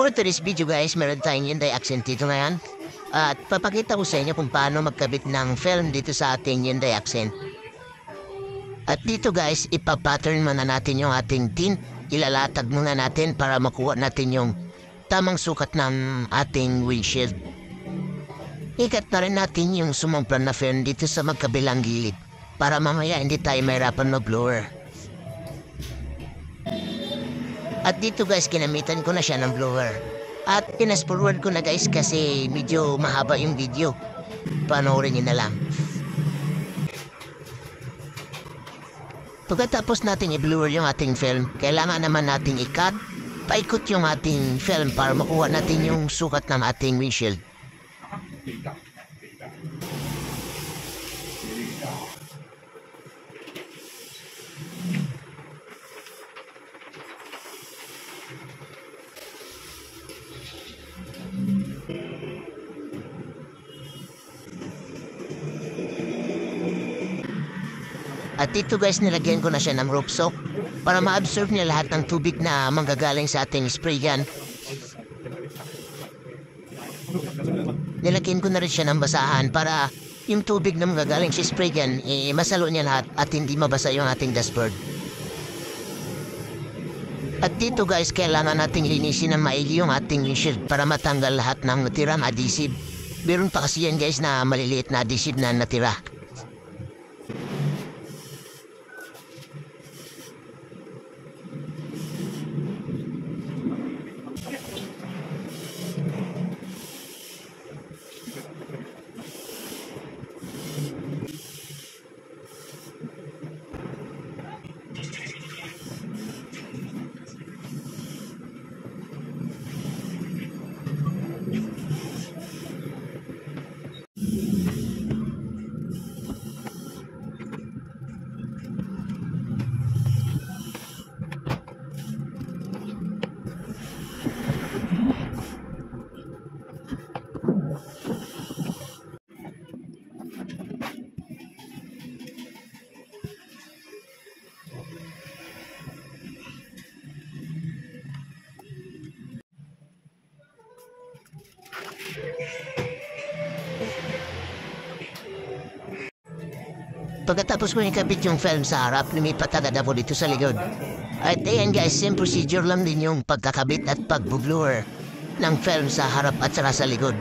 For today's video guys, meron tayong Hyundai Accent dito ngayon. At papakita ko sa inyo kung paano magkabit ng film dito sa ating Hyundai Accent. At dito guys, ipapattern muna natin yung ating tint. Ilalatag muna natin para makuha natin yung tamang sukat ng ating windshield. Ikat na rin natin yung sumumplan na film dito sa magkabilang gilid para mamaya hindi tayo mahirapan mag-blower. At dito guys, kinamitan ko na siya ng blower. At pinas-forward ko na guys kasi medyo mahaba yung video. Panoorin niyo na lang. Pagkatapos natin i-blower yung ating film, kailangan naman nating i-cut, paikot yung ating film para makuha natin yung sukat ng ating windshield. At dito guys, nilagyan ko na siya ng rope soak para ma-absorb niya lahat ng tubig na manggagaling sa ating spray gun. Nilagyan ko na rin siya ng basahan para yung tubig na manggagaling sa spray gun, masalo niya lahat at hindi mabasa yung ating dashboard. At dito guys, kailangan nating linisin ng maigi yung ating windshield para matanggal lahat ng natirang adhesive. Meron pa kasi yan guys na maliliit na adhesive na natira. Pagkatapos ko ikabit yung film sa harap, lumipat agad ako dito sa likod. At ayan guys, same procedure lang din yung pagkakabit at pag-blower ng film sa harap at saka sa likod.